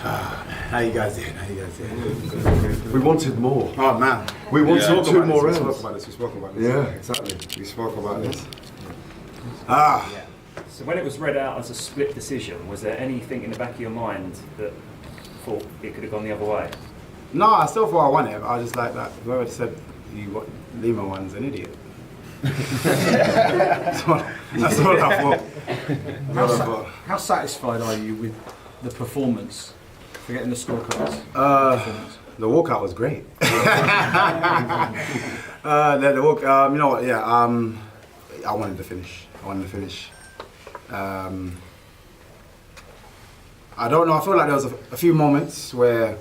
How you guys doing? We wanted more. Oh man. We wanted two more rounds. We spoke about this. Yeah, exactly. We spoke about this. Yeah. So when it was read out as a split decision, was there anything in the back of your mind that thought it could have gone the other way? No, I still thought I won it. I was just like that. Whoever said Lima won's an idiot. That's all I thought. How satisfied are you with the performance? Forgetting the scorecards. The walkout was great. The walk, you know what? Yeah, I wanted to finish. I don't know. I feel like there was a few moments where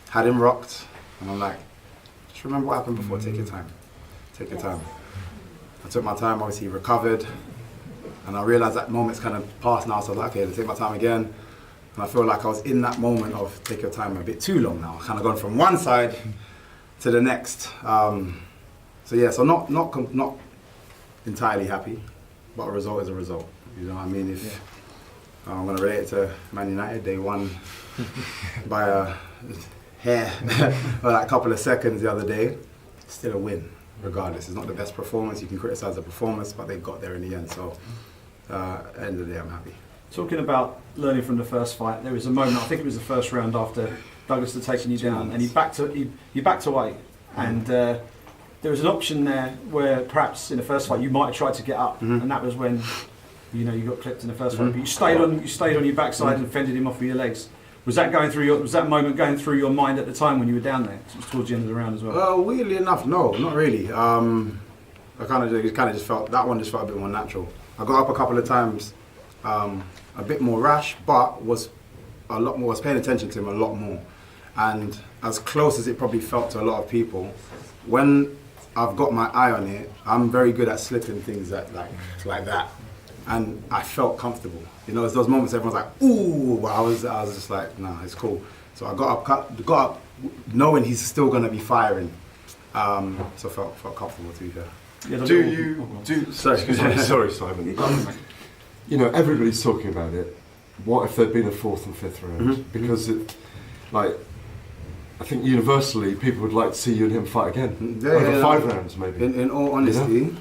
I had him rocked, and I'm like, just remember what happened before. Take your time. Take your time. I took my time. Obviously, recovered, and I realized that moment's kind of passed now. So I was like, okay, let's take my time again. And I feel like I was in that moment of take your time a bit too long now. I kind of gone from one side to the next. So yeah, so not entirely happy, but a result is a result. You know what I mean? If I'm going to relate it to Man United, they won by a hair, or like a couple of seconds the other day. Still a win, regardless. It's not the best performance. You can criticize the performance, but they got there in the end. So at the end of the day, I'm happy. Talking about learning from the first fight, there was a moment, I think it was the first round after Douglas had taken you down, and you backed away, and there was an option there where perhaps in the first fight you might have tried to get up, and that was when you got clipped in the first fight. But you stayed on your backside and fended him off with your legs. Was that moment going through your mind at the time when you were down there? 'Cause it was towards the end of the round as well. Weirdly enough, no, not really. I kind of just felt that one just felt a bit more natural. I got up a couple of times. A bit more rash, but was paying attention to him a lot more. And as close as it probably felt to a lot of people, when I've got my eye on it, I'm very good at slipping things like that. And I felt comfortable. You know, it's those moments everyone's like, ooh, but I was just like, nah, it's cool. So I got up knowing he's still gonna be firing. So felt comfortable to be fair. Sorry, Simon. You know, everybody's talking about it. What if there'd been a fourth and fifth round? Because I think universally people would like to see you and him fight again. Over 5 rounds, maybe. In all honesty,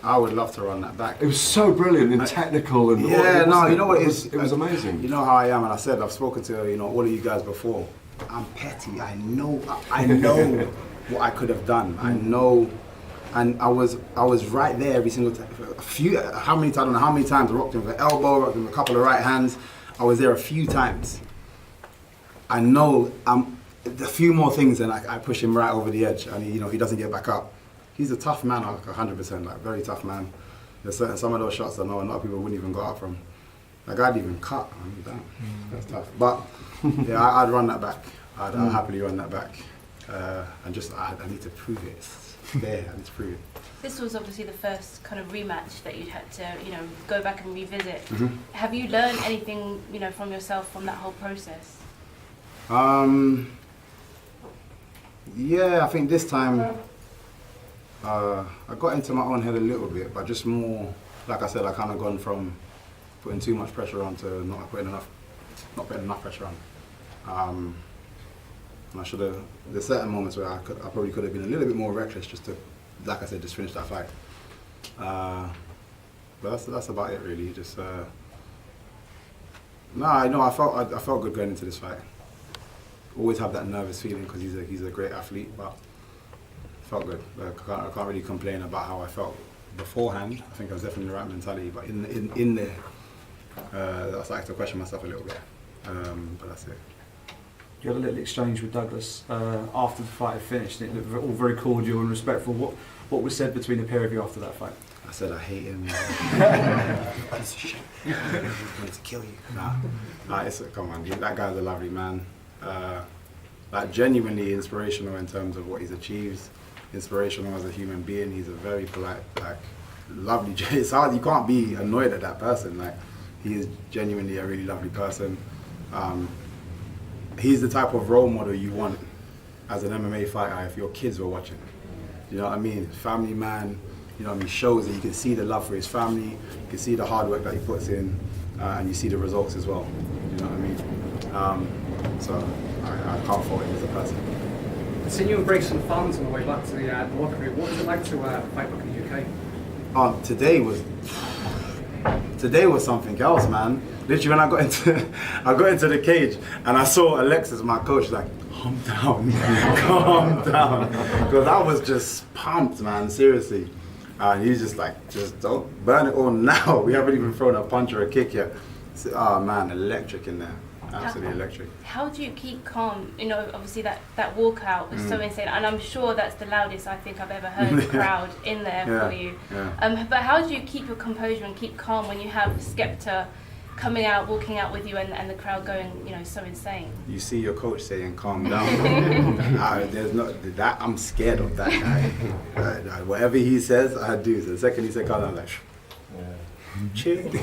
I would love to run that back. It was so brilliant and technical and you know what it is? It was amazing. You know how I am, and I said I've spoken to all of you guys before. I'm petty. I know what I could have done. I know. And I was right there every single time. I don't know how many times I rocked him with an elbow, rocked him with a couple of right hands. I was there a few times. I know a few more things and I push him right over the edge, and he doesn't get back up. He's a tough man, like 100%, like very tough man. There's some of those shots I know a lot of people wouldn't even go up from. Like I'd even cut. Damn, that's tough. But yeah, I'd run that back. I'd happily run that back. And just I need to prove it. There, I need to prove it. This was obviously the first kind of rematch that you'd had to, go back and revisit. Have you learned anything, from yourself from that whole process? Yeah, I think this time I got into my own head a little bit, but just more, like I said, I kind of gone from putting too much pressure on to not putting enough pressure on. And I should have. There's certain moments where I probably could have been a little bit more reckless, just to, like I said, just finish that fight. But that's about it, really. Just I felt good going into this fight. Always have that nervous feeling because he's a great athlete, but felt good. I can't really complain about how I felt beforehand. I think I was definitely the right mentality, but in there, I started to question myself a little bit. But that's it. You had a little exchange with Douglas after the fight had finished. It looked all very cordial and respectful. What was said between the pair of you after that fight? I said I hate him. Piece of shit. I want to kill you. Come on, that guy's a lovely man. Genuinely inspirational in terms of what he's achieved. Inspirational as a human being. He's a very polite, lovely. It's hard. You can't be annoyed at that person. He is genuinely a really lovely person. He's the type of role model you want as an MMA fighter if your kids were watching. You know what I mean? Family man, he shows that you can see the love for his family, you can see the hard work that he puts in, and you see the results as well. You know what I mean? So I can't fault him as a person. I've seen you embrace some fans on the way back to the locker room. What was it like to fight back in the UK? Today was something else, man. Literally, when I got into the cage and I saw Alexis, my coach, like, calm down, calm down, because I was just pumped, man. Seriously, and he's just like, just don't burn it all now. We haven't even thrown a punch or a kick yet. So, oh man, electric in there. Absolutely electric. How do you keep calm? You know, obviously that walkout was so insane, and I'm sure that's the loudest I think I've ever heard the crowd in there for you. Yeah. But how do you keep your composure and keep calm when you have Skepta coming out, walking out with you, and the crowd going, you know, so insane? You see your coach saying, calm down. There's not that. I'm scared of that guy. Whatever he says, I do. So the second he said, calm down, I'm like, chill. But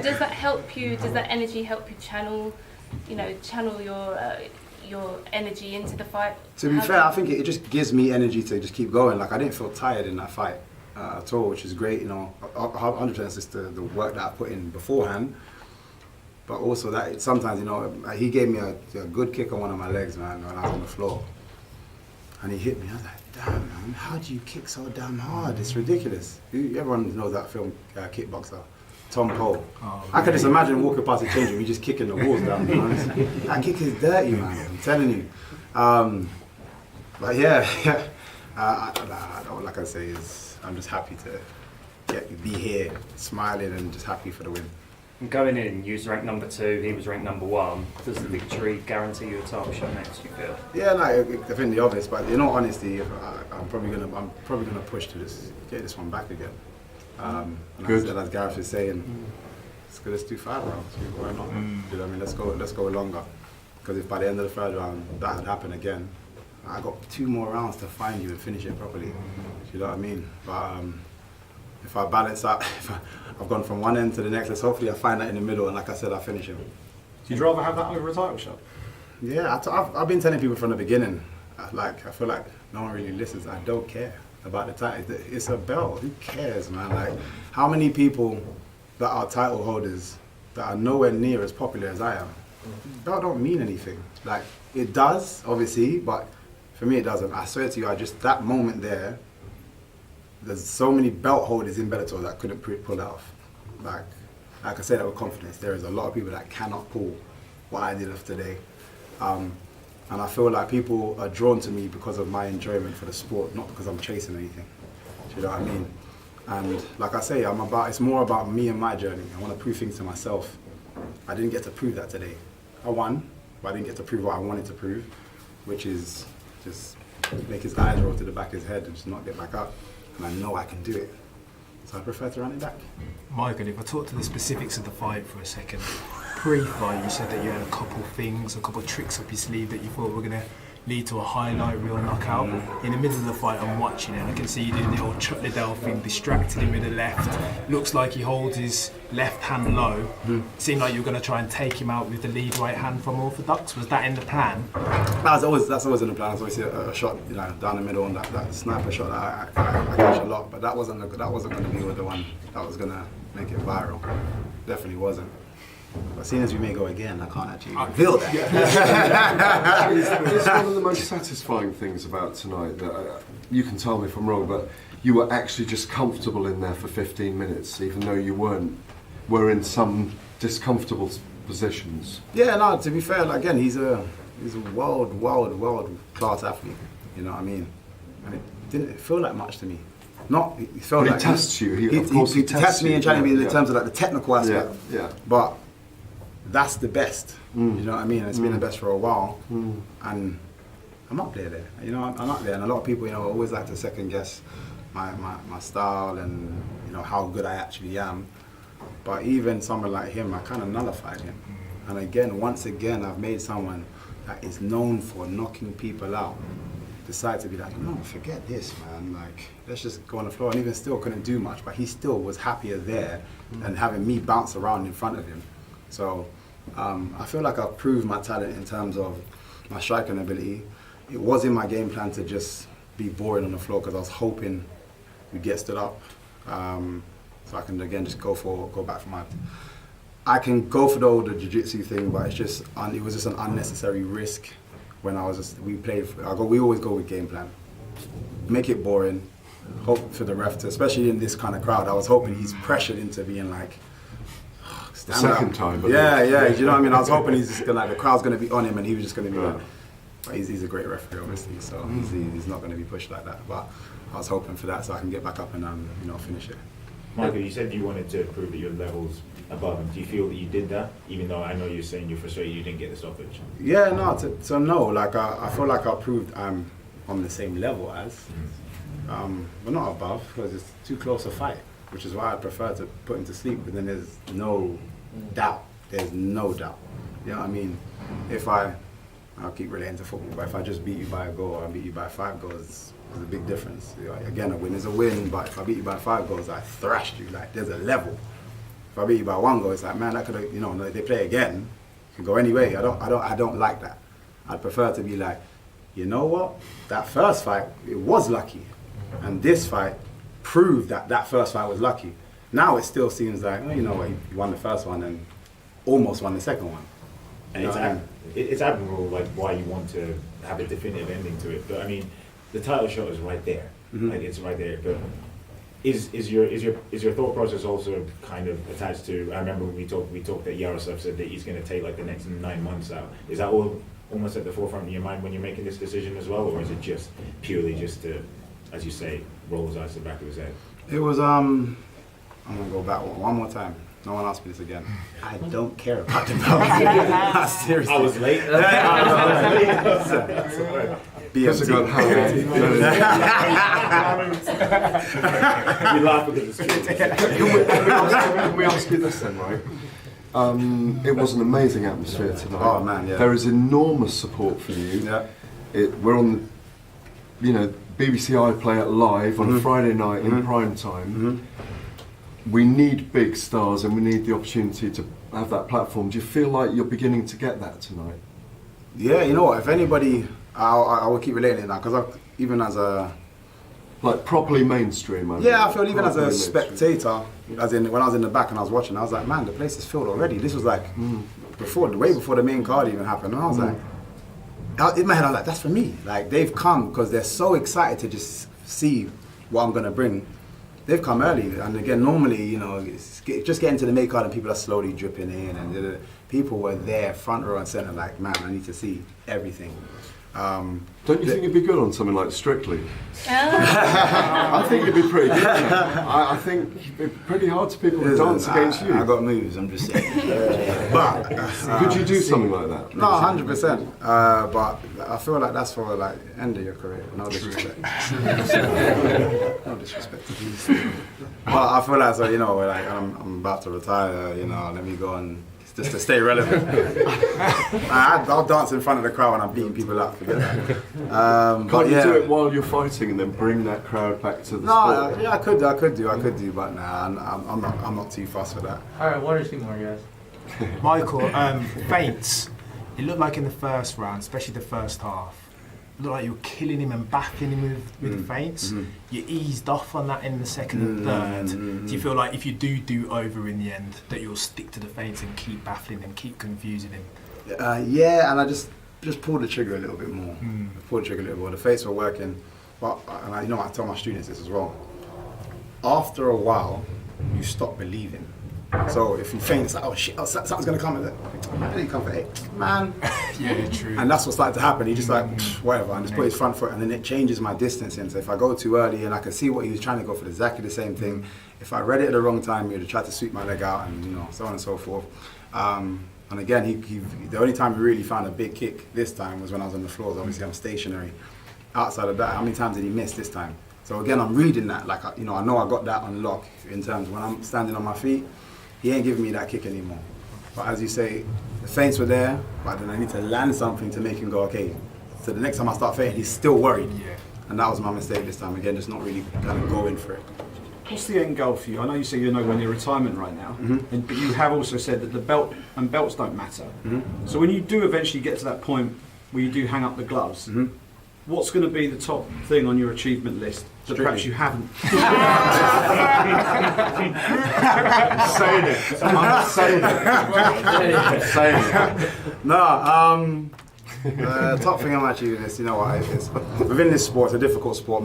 does that help you? Does that energy help you channel your energy into the fight? To be fair, I think it just gives me energy to just keep going. Like, I didn't feel tired in that fight at all, which is great. You know, 100% is just the work that I put in beforehand. But also that sometimes, you know, he gave me a good kick on one of my legs, man, when I was on the floor. And he hit me. I was like, damn, man, how do you kick so damn hard? It's ridiculous. Everyone knows that film, Kickboxer, Tom Cole. Oh, I can just imagine walking past the change room, you just kicking the walls down. You know? That kick is dirty, man, I'm telling you. But yeah, like I say, is I'm just happy to be here, smiling and just happy for the win. And going in, you was ranked number 2, he was ranked number 1. Does the victory guarantee you a title shot next, you feel? Yeah, no, I think the obvious, but in all honesty, I'm probably gonna push to get this one back again. And Good. as Gareth is saying, let's do 5 rounds. Why not? You know what I mean? Let's go longer. Because if by the end of the 3rd round that had happened again, I got 2 more rounds to find you and finish it properly. You know what I mean? But if I balance out, I've gone from one end to the next, hopefully I find that in the middle, and like I said, I finish him. You'd rather have that over a title shot? Yeah, I've been telling people from the beginning, I feel like no one really listens. I don't care about the title. It's a belt. Who cares, man? Like, how many people that are title holders that are nowhere near as popular as I am? Belt don't mean anything. Like, it does, obviously, but for me it doesn't. I swear to you, that moment there, there's so many belt holders in Bellator that couldn't pull that off. Like I say that with confidence. There is a lot of people that cannot pull what I did off today. And I feel like people are drawn to me because of my enjoyment for the sport, not because I'm chasing anything. Do you know what I mean? And like I say, it's more about me and my journey. I want to prove things to myself. I didn't get to prove that today. I won, but I didn't get to prove what I wanted to prove, which is just make his eyes roll to the back of his head and just not get back up. And I know I can do it. So I prefer to run it back. Michael, if I talk to the specifics of the fight for a second, pre-fight you said that you had a couple tricks up your sleeve that you thought were going to lead to a highlight reel knockout. In the middle of the fight, I'm watching it, and I can see you doing the old Chuck Liddell thing, distracted him with the left. Looks like he holds his left hand low. Seemed like you were going to try and take him out with the lead right hand from orthodox. Was that in the plan? That's always in the plan. It's always a shot, you know, down the middle, and that sniper shot that I catch a lot. But that wasn't going to be the one that was going to make it viral. Definitely wasn't. But seeing as we may go again, I can't actually reveal that. It's one of the most satisfying things about tonight that you can tell me if I'm wrong, but you were actually just comfortable in there for 15 minutes, even though you were in some discomfortable positions. Yeah, no. To be fair, again, he's a world class athlete. You know what I mean? And it didn't feel like much to me. He felt like he tests you. He tests me and trying to be in terms of like the technical aspect. Yeah. But that's the best. You know what I mean? It's been the best for a while, and I'm up there. You know, I'm up there, and a lot of people, you know, always like to second guess my style and, you know, how good I actually am. But even someone like him, I kind of nullified him. And again, once again, I've made someone that is known for knocking people out decide to be like, no, forget this, man. Like, let's just go on the floor. And even still couldn't do much, but he still was happier there than having me bounce around in front of him. So I feel like I've proved my talent in terms of my striking ability. It was in my game plan to just be boring on the floor because I was hoping we'd get stood up. So I can again just go back for my. I can go for the older jiu-jitsu thing, but it's just it was just an unnecessary risk. When I was we always go with game plan, make it boring, hope for the ref to, especially in this kind of crowd. I was hoping he's pressured into being like, Second time. But yeah, you know what I mean. I was hoping he's just gonna, like, the crowd's gonna be on him, and he was just gonna be like. But he's a great referee, obviously, so he's not going to be pushed like that. But I was hoping for that so I can get back up and finish it. Michael, you said you wanted to prove that your level's above him. Do you feel that you did that, even though I know you're saying you're frustrated you didn't get the stoppage? Yeah, no. Like I feel like I proved I'm on the same level as, but not above, because it's too close a fight, which is why I prefer to put him to sleep. But then there's no doubt. There's no doubt. You know what I mean? I'll keep relating to football, but if I just beat you by a goal or I beat you by 5 goals, there's a big difference. You know, again, a win is a win, but if I beat you by 5 goals, I thrashed you. Like, there's a level. If I beat you by 1 goal, it's like, man, that could have, if they play again, it can go any way. I don't like that. I'd prefer to be like, you know what? That first fight, it was lucky, and this fight proved that first fight was lucky. Now it still seems like, well, you know what? He won the first one and almost won the second one. And it's admirable, like, why you want to have a definitive ending to it. But I mean, the title shot is right there. Like, it's right there. But is your thought process also kind of attached to? I remember when we talked that Yaroslav said that he's going to take like the next 9 months out. Is that all almost at the forefront of your mind when you're making this decision as well, or is it just purely just to, as you say, roll his eyes to the back of his head? It was I'm gonna go back one more time. No one asked me this again. I don't care about the belt. Seriously. I was late. Because BMT. You laugh because it's true. Can we ask you this then, right? It was an amazing atmosphere tonight. Oh man, yeah. There is enormous support for you. Yeah. We're on, BBC iPlayer live on a Friday night in prime time. We need big stars and we need the opportunity to have that platform. Do you feel like you're beginning to get that tonight? Yeah, you know what? If anybody, I will keep relating it now, because even as a Like properly mainstream. I feel even as a spectator, as in when I was in the back and I was watching, I was like, man, the place is filled already. This was like way before the main card even happened. And I was like, in my head, I was like, that's for me. Like, they've come because they're so excited to just see what I'm gonna bring. They've come early, and again, normally, just getting to the main card and people are slowly dripping in, and people were there, front row and center, like, man, I need to see everything. Don't you think you'd be good on something like Strictly? I think you'd be pretty good. I think it'd be pretty hard to people to dance against you. I got moves, I'm just saying. But could you do something like that? No, 100%. But I feel like that's for like end of your career. No disrespect. No disrespect. But I feel like like I'm about to retire. Let me go and just to stay relevant. I'll dance in front of the crowd when I'm beating people up. Forget that. Can't you do it while you're fighting and then bring that crowd back to the sport? Yeah, I could do, but nah, I'm not too fussed for that. All right, 1 or 2 more, guys. Michael, feints. It looked like in the first round, especially the first half, it looked like you were killing him and baffling him with the feints. You eased off on that in the second and third. Do you feel like if you do over in the end, that you'll stick to the feints and keep baffling him, keep confusing him? Yeah, and I just pulled the trigger a little bit more. Pulled the trigger a little more. The feints were working, but I tell my students this as well. After a while, you stop believing. So if you feint, it's like, oh shit, something's gonna come. It didn't come for 8, man. Yeah, true. And that's what started to happen. He just like whatever, and just put his front foot, and then it changes my distance in. So if I go too early, and I can see what he was trying to go for, exactly the same thing. If I read it at the wrong time, he would have tried to sweep my leg out, and so on and so forth. And again, he the only time he really found a big kick this time was when I was on the floors. Obviously, I'm stationary. Outside of that, how many times did he miss this time? So again, I'm reading that like I know I got that on lock in terms of when I'm standing on my feet. He ain't giving me that kick anymore. But as you say, the feints were there, but then I need to land something to make him go, okay. So the next time I start feinting, he's still worried. Yeah. And that was my mistake this time. Again, just not really kind of going for it. What's the end goal for you? I know you say you're nowhere near retirement right now, but you have also said that the belt and belts don't matter. So when you do eventually get to that point where you do hang up the gloves, what's going to be the top thing on your achievement list that perhaps you haven't? Saying it. I'm saying it. I'm saying it. No, top thing I'm actually doing is, you know what, it's, within this sport, it's a difficult sport.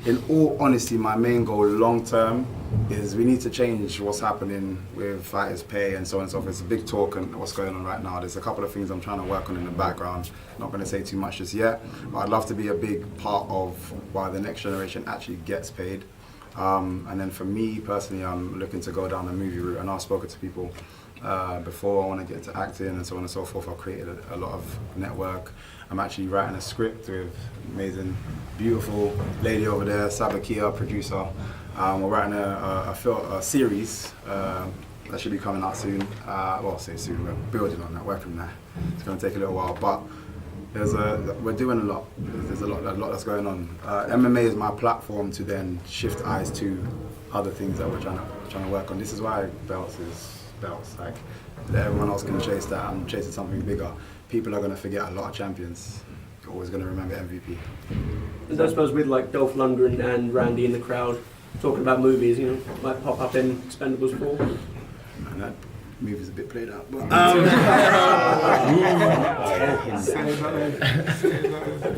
In all honesty, my main goal long term is we need to change what's happening with fighters' pay and so on and so forth. It's a big talk and what's going on right now. There's a couple of things I'm trying to work on in the background. Not going to say too much just yet, but I'd love to be a big part of why the next generation actually gets paid. And then for me personally, I'm looking to go down the movie route, and I've spoken to people before. I want to get into acting and so on and so forth. I've created a lot of network. I'm actually writing a script with amazing, beautiful lady over there, Sabakia, producer. We're writing a series that should be coming out soon. Well, I'll say soon. We're building on that, working on that. It's going to take a little while, but we're doing a lot. There's a lot that's going on. MMA is my platform to then shift eyes to other things that we're trying to work on. This is why belts. Like everyone else can chase that. I'm chasing something bigger. People are going to forget a lot of champions. You're always going to remember MVP. And I suppose with like Dolph Lundgren and Randy in the crowd talking about movies, you know, might pop up in Expendables 4. And that movie's a bit played out, but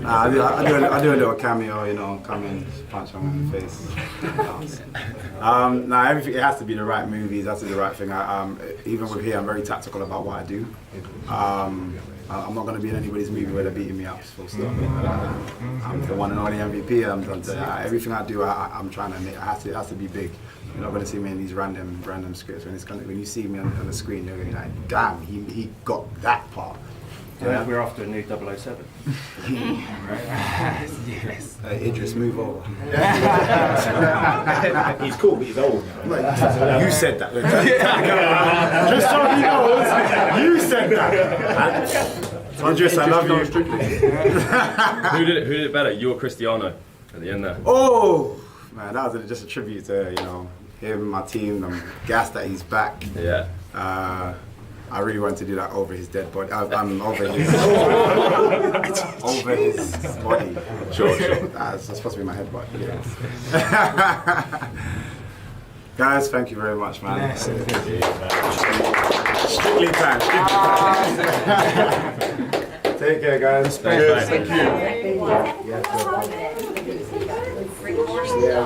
I do a little cameo, you know, come in, punch someone in the face. Everything, it has to be the right movies, it has to be the right thing. Even with here, I'm very tactical about what I do. I'm not going to be in anybody's movie where they're beating me up, full stop. I'm the one and only MVP. Everything I do, I'm trying to make. It has to be big. You're not going to see me in these random scripts. When you see me on the screen, you're going to be like, damn, he got that part. Yeah, we're after a new 007. Yes. Idris, move over. He's cool, but he's old now. You said that. Just so he knows, you said that. Idris, I love you. Who did it better? You or Cristiano at the end there? Oh, man, that was just a tribute to, you know, him, my team. I'm gassed that he's back. Yeah. I really wanted to do that over his dead body. I'm over his over his body. Sure. That's supposed to be my head, but yeah. Guys, thank you very much, man. Yes. Strictly time. Take care, guys. Thanks, mate. Thank you. Yeah,